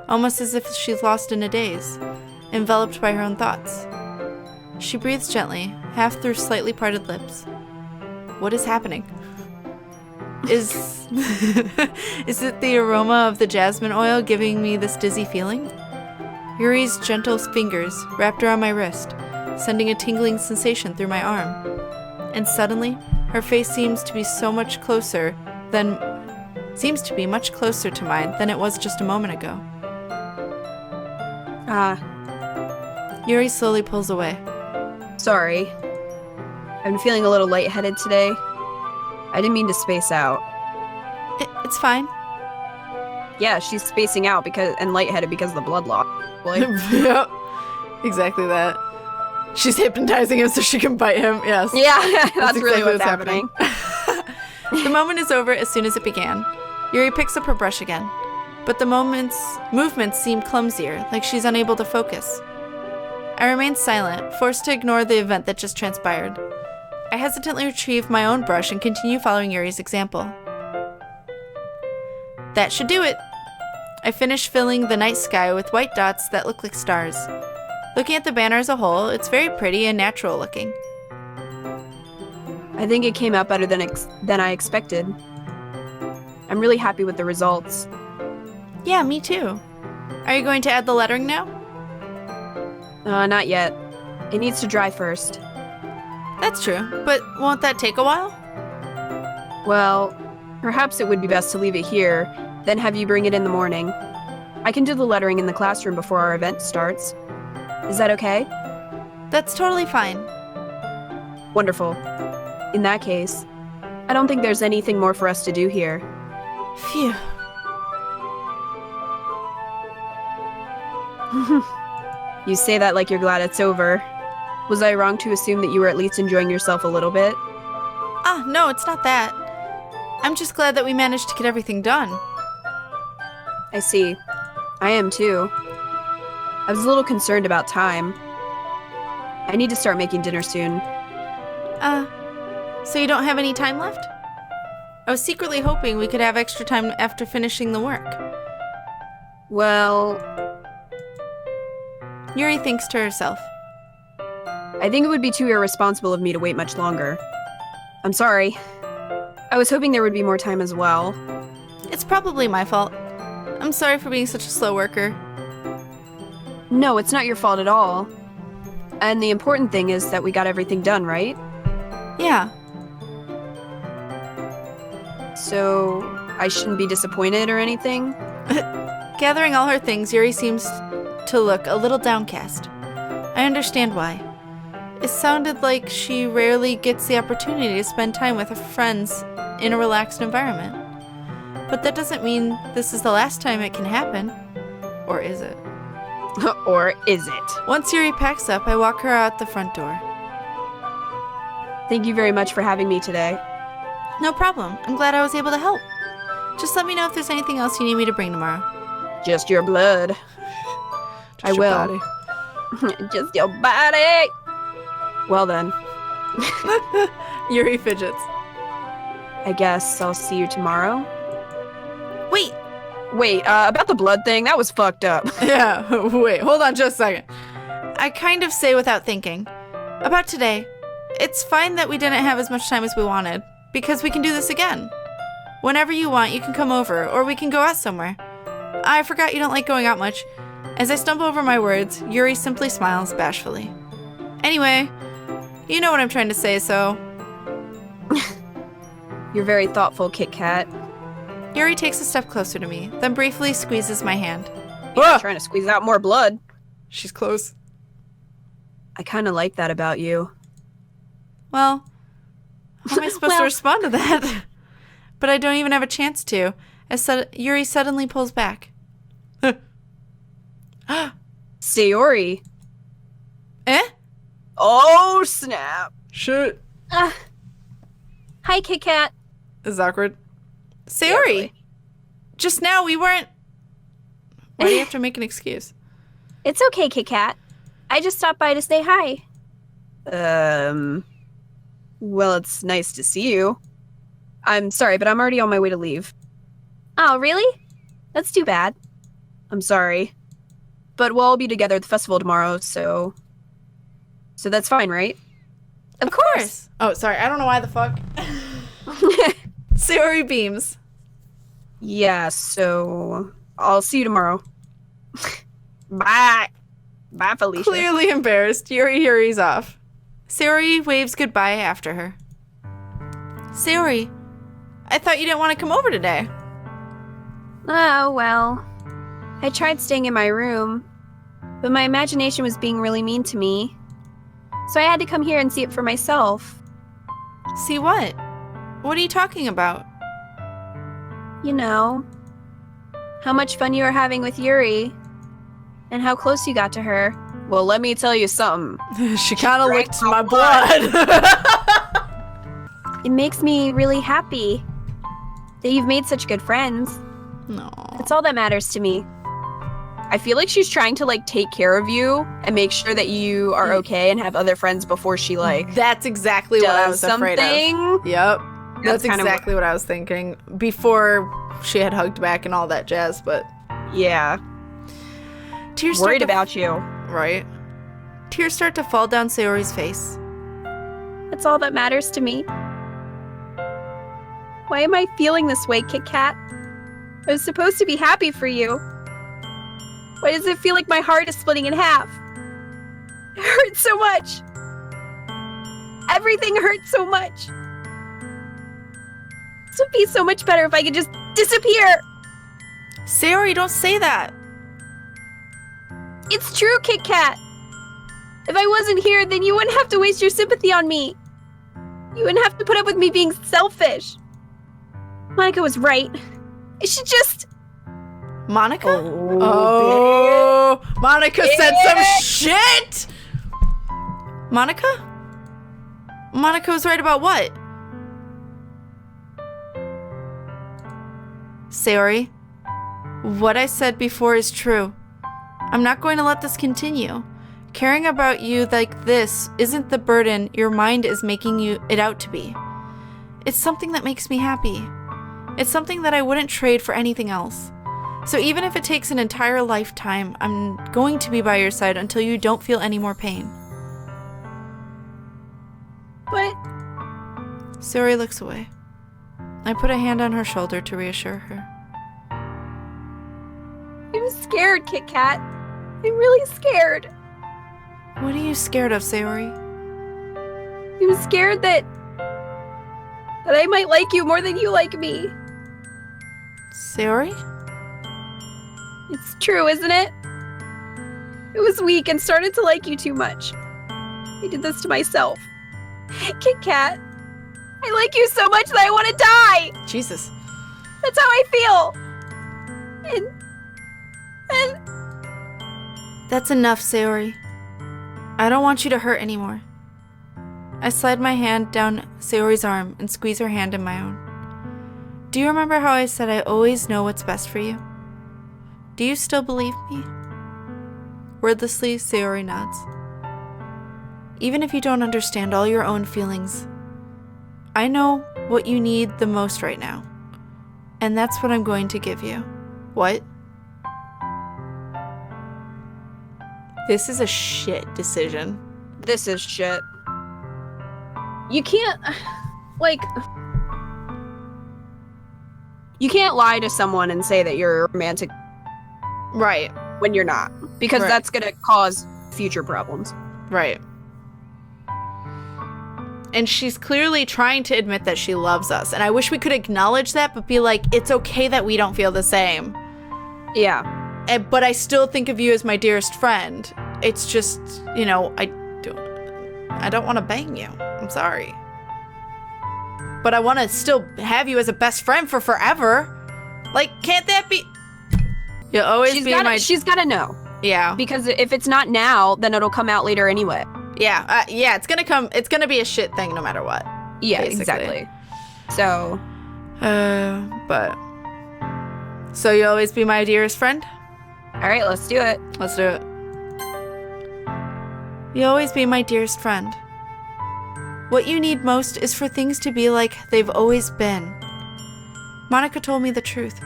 Almost as if she's lost in a daze, enveloped by her own thoughts. She breathes gently, half through slightly parted lips. What is happening? Is it the aroma of the jasmine oil giving me this dizzy feeling? Yuri's gentle fingers wrapped around my wrist, sending a tingling sensation through my arm. And suddenly, her face seems to be much closer to mine than it was just a moment ago. Yuri slowly pulls away. Sorry. I've been feeling a little lightheaded today. I didn't mean to space out. It's fine. Yeah, she's spacing out and lightheaded because of the blood loss. Yep. Exactly that. She's hypnotizing him so she can bite him. Yes. Yeah, that's exactly really what's happening. The moment is over as soon as it began. Yuri picks up her brush again, but the movements seem clumsier, like she's unable to focus. I remain silent, forced to ignore the event that just transpired. I hesitantly retrieve my own brush and continue following Yuri's example. That should do it. I finish filling the night sky with white dots that look like stars. Looking at the banner as a whole, it's very pretty and natural looking. I think it came out better than I expected. I'm really happy with the results. Yeah, me too. Are you going to add the lettering now? Not yet. It needs to dry first. That's true, but won't that take a while? Well, perhaps it would be best to leave it here, then have you bring it in the morning. I can do the lettering in the classroom before our event starts. Is that okay? That's totally fine. Wonderful. In that case, I don't think there's anything more for us to do here. Phew. You say that like you're glad it's over. Was I wrong to assume that you were at least enjoying yourself a little bit? No, it's not that. I'm just glad that we managed to get everything done. I see. I am too. I was a little concerned about time. I need to start making dinner soon. So you don't have any time left? I was secretly hoping we could have extra time after finishing the work. Well... Yuri thinks to herself. I think it would be too irresponsible of me to wait much longer. I'm sorry. I was hoping there would be more time as well. It's probably my fault. I'm sorry for being such a slow worker. No, it's not your fault at all. And the important thing is that we got everything done, right? Yeah. So, I shouldn't be disappointed or anything? Gathering all her things, Yuri seems to look a little downcast. I understand why. It sounded like she rarely gets the opportunity to spend time with her friends in a relaxed environment. But that doesn't mean this is the last time it can happen. Or is it? Or is it? Once Yuri packs up, I walk her out the front door. Thank you very much for having me today. No problem. I'm glad I was able to help. Just let me know if there's anything else you need me to bring tomorrow. Just your blood. I will. Just your body. Well then. Yuri fidgets. I guess I'll see you tomorrow. Wait, about the blood thing, that was fucked up. Yeah, wait, hold on just a second. I kind of say without thinking. About today, it's fine that we didn't have as much time as we wanted, because we can do this again. Whenever you want, you can come over, or we can go out somewhere. I forgot you don't like going out much. As I stumble over my words, Yuri simply smiles bashfully. Anyway, you know what I'm trying to say, so... You're very thoughtful, Kit Kat. Yuri takes a step closer to me, then briefly squeezes my hand. Yeah, trying to squeeze out more blood. She's close. I kind of like that about you. Well, how am I supposed to respond to that? But I don't even have a chance to, as Yuri suddenly pulls back. Sayori. Eh? Oh, snap. Shit. Hi, Kit Kat. This is awkward. Sayori, Yeah, really. just now we weren't... Why do you have to make an excuse? It's okay, Kit Kat. I just stopped by to say hi. Well, it's nice to see you. I'm sorry, but I'm already on my way to leave. Oh, really? That's too bad. I'm sorry. But we'll all be together at the festival tomorrow, so that's fine, right? Of course. Oh, sorry. I don't know why the fuck. Sayori beams. Yeah, so I'll see you tomorrow. Bye. Bye, Felicia. Clearly embarrassed, Yuri hurries off. Sayori waves goodbye after her. Sayori, I thought you didn't want to come over today. Oh, well. I tried staying in my room, but my imagination was being really mean to me. So I had to come here and see it for myself. See what? What are you talking about? You know, how much fun you were having with Yuri, and how close you got to her. Well, let me tell you something. She kind of drank licked my my blood. It makes me really happy that you've made such good friends. No. That's all that matters to me. I feel like she's trying to, take care of you and make sure that you are okay and have other friends before she, That's exactly what I was does afraid something. of. Yep. That's kinda exactly what I was thinking before she had hugged back and all that jazz, but Yeah. tears Worried start to about you. Right. Tears start to fall down Sayori's face. That's all that matters to me. Why am I feeling this way, Kit Kat? I was supposed to be happy for you. Why does it feel like my heart is splitting in half? It hurts so much. Everything hurts so much. This would be so much better if I could just disappear. Sayori, don't say that. It's true, Kit Kat. If I wasn't here, then you wouldn't have to waste your sympathy on me. You wouldn't have to put up with me being selfish. Monica was right. I should just... Monica? Oh, Monica said some shit! Monica? Monica was right about what? Sayori, what I said before is true. I'm not going to let this continue. Caring about you like this isn't the burden your mind is making it out to be. It's something that makes me happy. It's something that I wouldn't trade for anything else. So even if it takes an entire lifetime, I'm going to be by your side until you don't feel any more pain. But... Sayori looks away. I put a hand on her shoulder to reassure her. I'm scared, Kit Kat. I'm really scared. What are you scared of, Sayori? I'm scared that I might like you more than you like me. Sayori? It's true, isn't it? I was weak and started to like you too much. I did this to myself. Kit Kat, I like you so much that I want to die. Jesus. That's how I feel. And That's enough, Sayori. I don't want you to hurt anymore. I slide my hand down Sayori's arm and squeeze her hand in my own. Do you remember how I said I always know what's best for you? Do you still believe me? Wordlessly, Sayori nods. Even if you don't understand all your own feelings, I know what you need the most right now. And that's what I'm going to give you. What? This is a shit decision. This is shit. You can't, you can't lie to someone and say that you're romantic Right. when you're not, because Right. that's gonna cause future problems. Right. And she's clearly trying to admit that she loves us. And I wish we could acknowledge that, but be like, it's okay that we don't feel the same. Yeah. But I still think of you as my dearest friend. It's just, I don't want to bang you. I'm sorry. But I want to still have you as a best friend for forever. Like, can't that be? You'll always She's got to know. Yeah. Because if it's not now, then it'll come out later anyway. Yeah. It's going to come. It's going to be a shit thing no matter what. Yeah, basically. exactly. So. So you'll always be my dearest friend? All right, let's do it. Let's do it. You'll always be my dearest friend. What you need most is for things to be like they've always been. Monica told me the truth.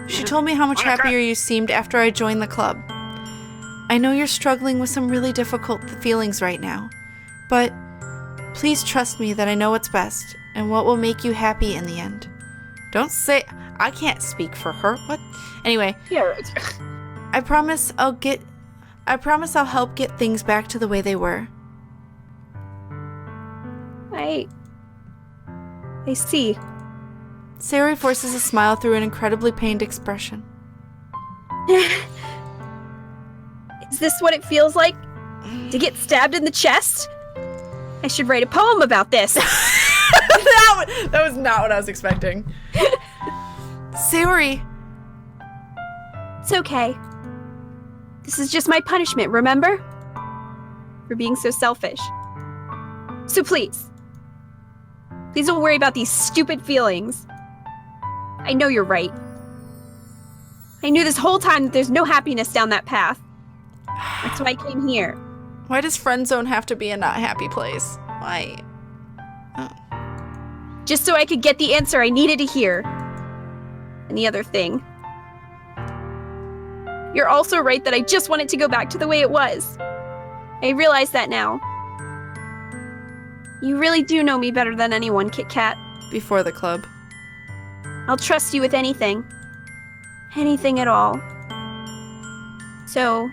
She told me how much happier you seemed after I joined the club. I know you're struggling with some really difficult feelings right now, but please trust me that I know what's best and what will make you happy in the end. Don't say... I can't speak for her. What? Anyway. Yeah. I promise I'll help get things back to the way they were. I see. Sayori forces a smile through an incredibly pained expression. Is this what it feels like? To get stabbed in the chest? I should write a poem about this. That was not what I was expecting. Sayori. It's okay. This is just my punishment, remember? For being so selfish. So please don't worry about these stupid feelings. I know you're right. I knew this whole time that there's no happiness down that path. That's why I came here. Why does friend zone have to be a not happy place? Why? Just so I could get the answer I needed to hear. And the other thing. You're also right that I just want it to go back to the way it was. I realize that now. You really do know me better than anyone, Kit Kat. Before the club. I'll trust you with anything. Anything at all. So...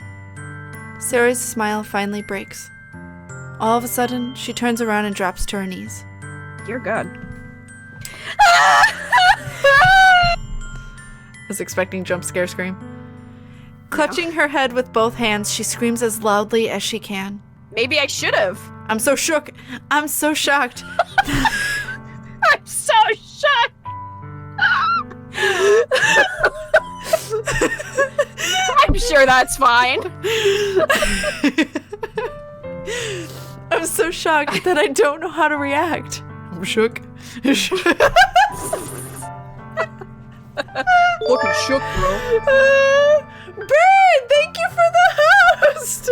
Sayori's smile finally breaks. All of a sudden, she turns around and drops to her knees. You're good. I was expecting jump scare scream. Clutching her head with both hands, she screams as loudly as she can. Maybe I should have. I'm so shook. I'm so shocked. I'm so shocked. I'm sure that's fine. I'm so shocked that I don't know how to react. I'm shook. Looking shook, bro. Bird, thank you for the host.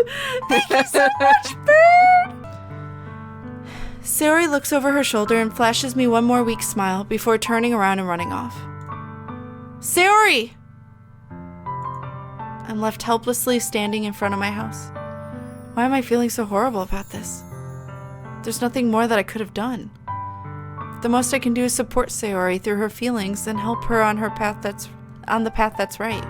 Thank you so much, Bird. Sayori looks over her shoulder and flashes me one more weak smile before turning around and running off. Sayori! I'm left helplessly standing in front of my house. Why am I feeling so horrible about this? There's nothing more that I could have done. The most I can do is support Sayori through her feelings and help her on the path that's right.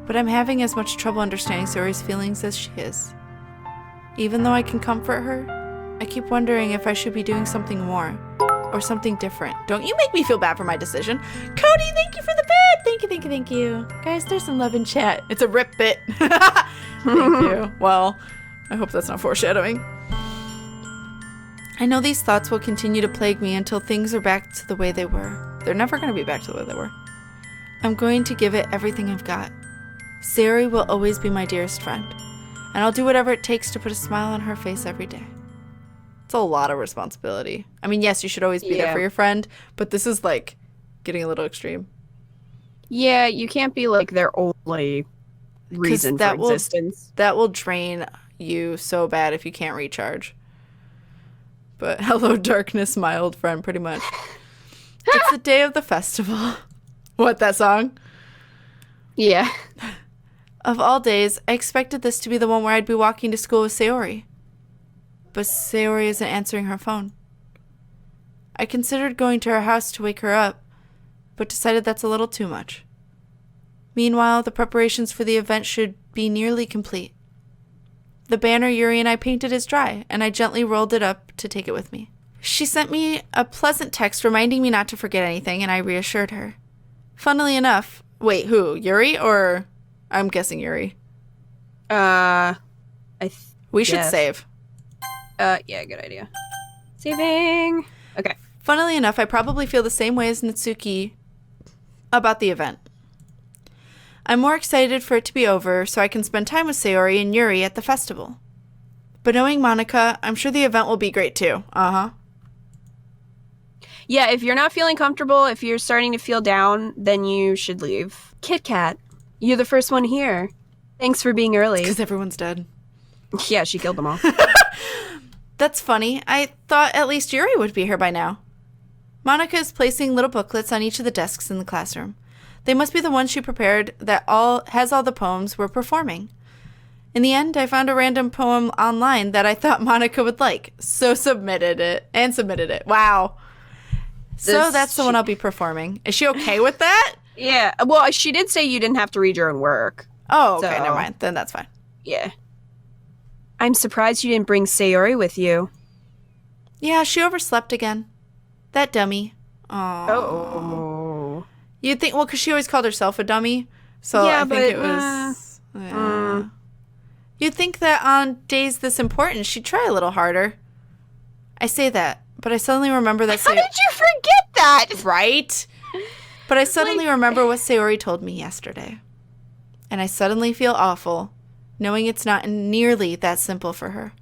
But I'm having as much trouble understanding Sayori's feelings as she is. Even though I can comfort her, I keep wondering if I should be doing something more or something different. Don't you make me feel bad for my decision. Cody, thank you for the bit. Thank you. Guys, there's some love in chat. It's a rip bit. Thank you. Well, I hope that's not foreshadowing. I know these thoughts will continue to plague me until things are back to the way they were. They're never going to be back to the way they were. I'm going to give it everything I've got. Sayori will always be my dearest friend, and I'll do whatever it takes to put a smile on her face every day. It's a lot of responsibility. I mean, yes, you should always be there for your friend, but this is like getting a little extreme. Yeah, you can't be like their only reason for existence. That will drain you so bad if you can't recharge. But hello, darkness, my old friend, pretty much. It's the day of the festival. What, that song? Yeah. Of all days, I expected this to be the one where I'd be walking to school with Sayori. But Sayori isn't answering her phone. I considered going to her house to wake her up, but decided that's a little too much. Meanwhile, the preparations for the event should be nearly complete. The banner Yuri and I painted is dry, and I gently rolled it up to take it with me. She sent me a pleasant text reminding me not to forget anything, and I reassured her. Funnily enough, wait, who? Yuri or... I'm guessing Yuri. We should save. Yeah, good idea. Saving. Okay. Funnily enough, I probably feel the same way as Natsuki about the event. I'm more excited for it to be over so I can spend time with Sayori and Yuri at the festival. But knowing Monica, I'm sure the event will be great too. Uh-huh. Yeah, if you're not feeling comfortable, if you're starting to feel down, then you should leave. Kit Kat, you're the first one here. Thanks for being early. Because everyone's dead. Yeah, she killed them all. That's funny. I thought at least Yuri would be here by now. Monica is placing little booklets on each of the desks in the classroom. They must be the ones she prepared that has all the poems we're performing. In the end, I found a random poem online that I thought Monica would like, so submitted it. Wow. So that's the one I'll be performing. Is she okay with that? Yeah. Well, she did say you didn't have to read your own work. Oh, okay. Never mind. Then that's fine. Yeah. I'm surprised you didn't bring Sayori with you. Yeah, she overslept again. That dummy. Aww. Oh. You'd think, well, because she always called herself a dummy. So yeah, I think it was... You'd think that on days this important, she'd try a little harder. I say that, but I suddenly remember that... How did you forget that? Right? But I suddenly remember what Sayori told me yesterday. And I suddenly feel awful, knowing it's not nearly that simple for her.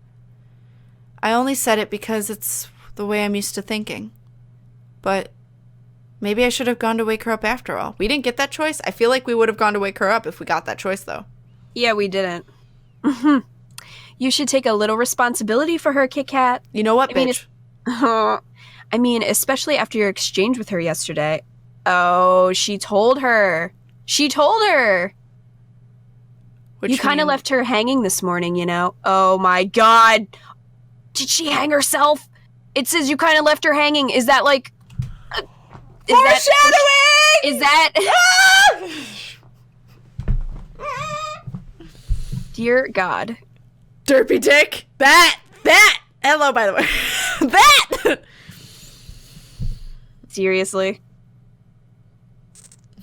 I only said it because it's the way I'm used to thinking. But maybe I should have gone to wake her up after all. We didn't get that choice. I feel like we would have gone to wake her up if we got that choice, though. Yeah, we didn't. You should take a little responsibility for her, Kit Kat. You know what, bitch? I mean, especially after your exchange with her yesterday. Oh, she told her. You kind of left her hanging this morning, you know? Oh my god. Did she hang herself? It says you kind of left her hanging. Is that like... Foreshadowing! Is that... Dear God. Derpy dick. That. Hello, by the way. That. Seriously?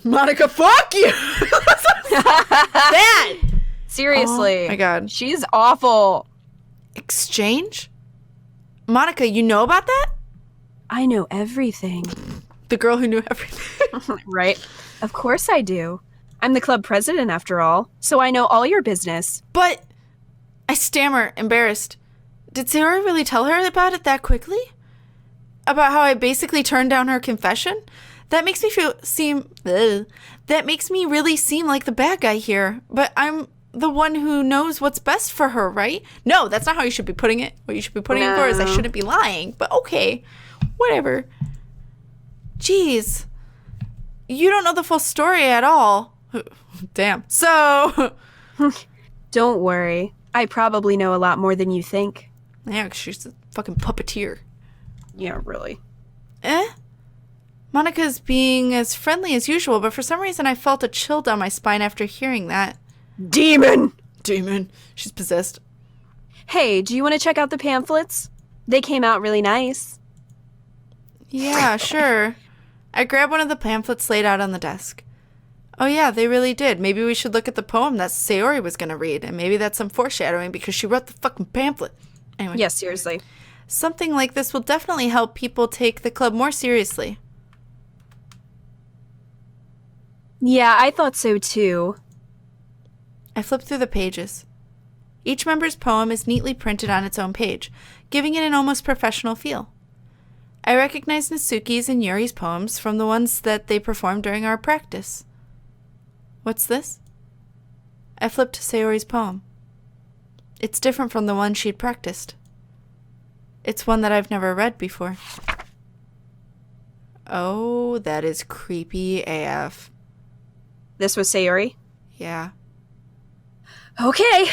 Monica, fuck you. That. Seriously. Oh my god. She's awful. Exchange? Monica, you know about that? I know everything. The girl who knew everything. Right. Of course I do. I'm the club president after all, so I know all your business. But I stammer, embarrassed. Did Sayori really tell her about it that quickly? About how I basically turned down her confession? That makes me that makes me really seem like the bad guy here. But I'm the one who knows what's best for her, right? No, that's not how you should be putting it. What you should be putting it for is I shouldn't be lying. But okay, whatever. Jeez. You don't know the full story at all. Damn. So... Don't worry. I probably know a lot more than you think. Yeah, 'cause she's a fucking puppeteer. Yeah, really. Monica's being as friendly as usual, but for some reason I felt a chill down my spine after hearing that. Demon! She's possessed. Hey, do you want to check out the pamphlets? They came out really nice. Yeah, sure. I grabbed one of the pamphlets laid out on the desk. Oh yeah, they really did. Maybe we should look at the poem that Sayori was going to read, and maybe that's some foreshadowing because she wrote the fucking pamphlet. Anyway. Yeah, seriously. Something like this will definitely help people take the club more seriously. Yeah, I thought so too. I flipped through the pages. Each member's poem is neatly printed on its own page, giving it an almost professional feel. I recognized Natsuki's and Yuri's poems from the ones that they performed during our practice. What's this? I flipped to Sayori's poem. It's different from the one she'd practiced. It's one that I've never read before. Oh, that is creepy AF. This was Sayori? Yeah. Okay.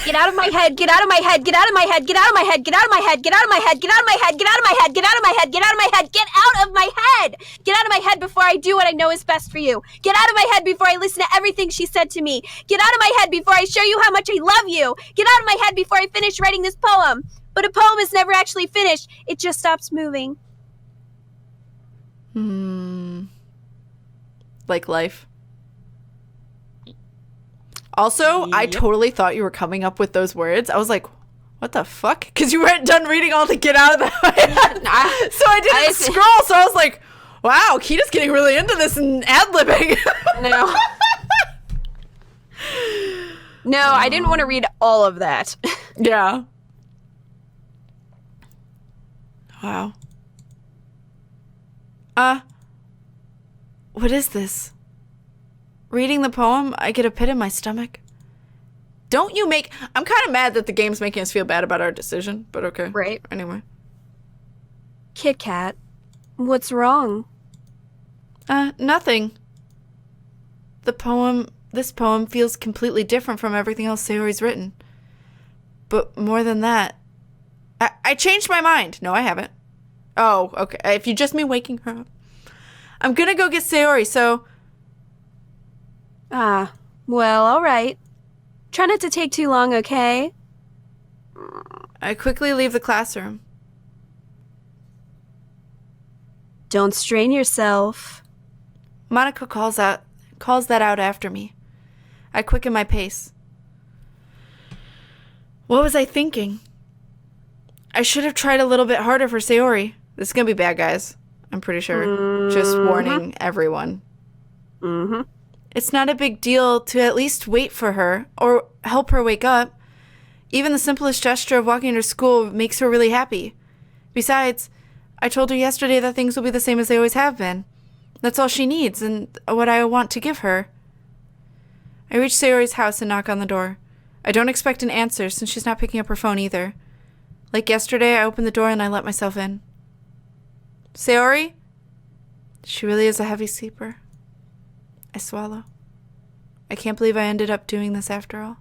Get out of my head, get out of my head, get out of my head, get out of my head, get out of my head, get out of my head, get out of my head, get out of my head, get out of my head, get out of my head, get out of my head! Get out of my head before I do what I know is best for you. Get out of my head before I listen to everything she said to me. Get out of my head before I show you how much I love you. Get out of my head before I finish writing this poem. But a poem is never actually finished. It just stops moving. Like life. Also, I totally thought you were coming up with those words. I was like, what the fuck? Because you weren't done reading all the get out of the head. So I didn't scroll. So I was like, wow, Kita's getting really into this and ad-libbing. No. No, I didn't want to read all of that. Yeah. Wow. What is this? Reading the poem, I get a pit in my stomach. I'm kind of mad that the game's making us feel bad about our decision, but okay. Right. Anyway. Kit Kat, what's wrong? Nothing. This poem feels completely different from everything else Sayori's written. But more than that, I changed my mind. No, I haven't. Oh, okay. If you just mean waking her up. I'm gonna go get Sayori, so... Well, all right. Try not to take too long, okay? I quickly leave the classroom. Don't strain yourself. Monica calls that out after me. I quicken my pace. What was I thinking? I should have tried a little bit harder for Sayori. This is gonna be bad, guys. I'm pretty sure. Just warning everyone. It's not a big deal to at least wait for her or help her wake up. Even the simplest gesture of walking her to school makes her really happy. Besides, I told her yesterday that things will be the same as they always have been. That's all she needs and what I want to give her. I reach Sayori's house and knock on the door. I don't expect an answer since she's not picking up her phone either. Like yesterday, I open the door and I let myself in. Sayori? She really is a heavy sleeper. I swallow. I can't believe I ended up doing this after all.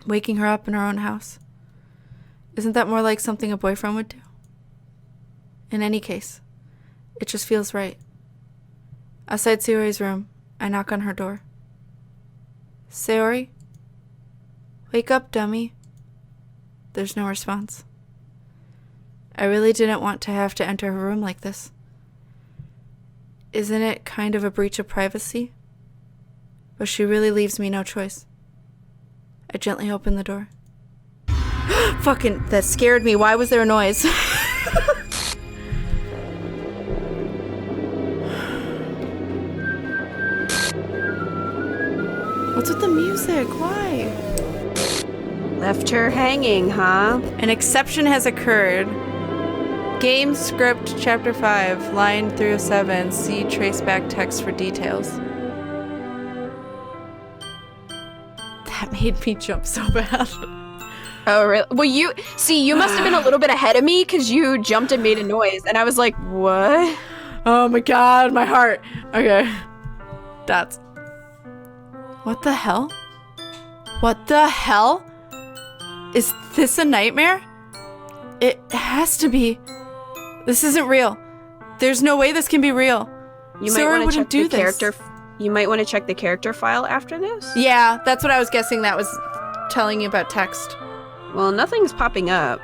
Waking her up in her own house. Isn't that more like something a boyfriend would do? In any case, it just feels right. Outside Sayori's room, I knock on her door. Sayori? Wake up, dummy. There's no response. I really didn't want to have to enter her room like this. Isn't it kind of a breach of privacy? But she really leaves me no choice. I gently open the door. Fucking, that scared me. Why was there a noise? What's with the music? Why? Left her hanging, huh? An exception has occurred. Game script chapter 5, line 307. See traceback text for details. That made me jump so bad. Oh, really? Well, you must have been a little bit ahead of me because you jumped and made a noise, and I was like, what? Oh my god, my heart. Okay. That's... What the hell? What the hell? Is this a nightmare? It has to be. This isn't real. There's no way this can be real. You might want to check the character. You might want to check the character file after this. Yeah, that's what I was guessing. That was telling you about text. Well, nothing's popping up.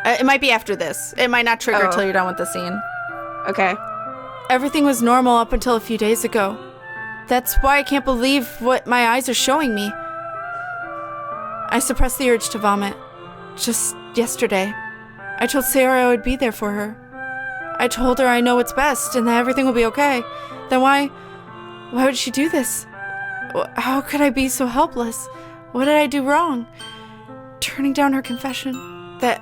It might be after this. It might not trigger till you're done with the scene. Okay. Everything was normal up until a few days ago. That's why I can't believe what my eyes are showing me. I suppressed the urge to vomit. Just yesterday, I told Sarah I would be there for her. I told her I know what's best and that everything will be okay. Then why would she do this? How could I be so helpless? What did I do wrong? Turning down her confession. That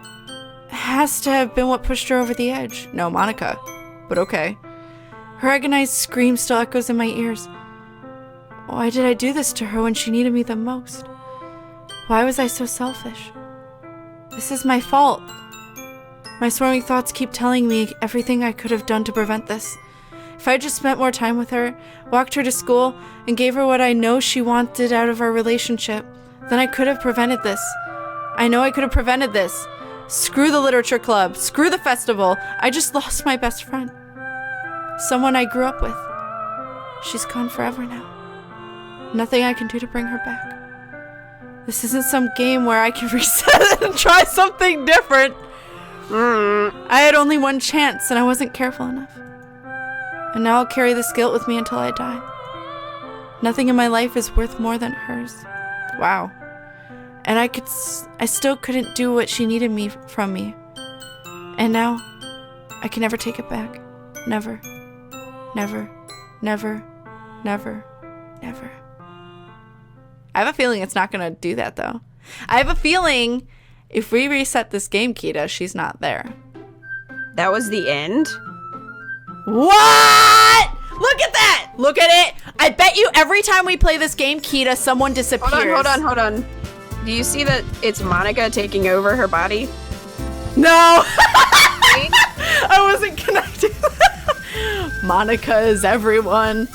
has to have been what pushed her over the edge. No, Monica. But okay. Her agonized scream still echoes in my ears. Why did I do this to her when she needed me the most? Why was I so selfish? This is my fault. My swarming thoughts keep telling me everything I could have done to prevent this. If I just spent more time with her, walked her to school, and gave her what I know she wanted out of our relationship, then I could have prevented this. I know I could have prevented this. Screw the literature club. Screw the festival. I just lost my best friend. Someone I grew up with. She's gone forever now. Nothing I can do to bring her back. This isn't some game where I can reset and try something different. I had only one chance and I wasn't careful enough. And now I'll carry this guilt with me until I die. Nothing in my life is worth more than hers. Wow. And I still couldn't do what she needed from me. And now, I can never take it back. Never. Never. Never. Never. Never. I have a feeling it's not gonna do that, though. I have a feeling if we reset this game, Kita, she's not there. That was the end? What? Look at that! Look at it! I bet you every time we play this game, Kita, someone disappears. Hold on. Do you see that it's Monica taking over her body? No! I wasn't connected. Monica is everyone.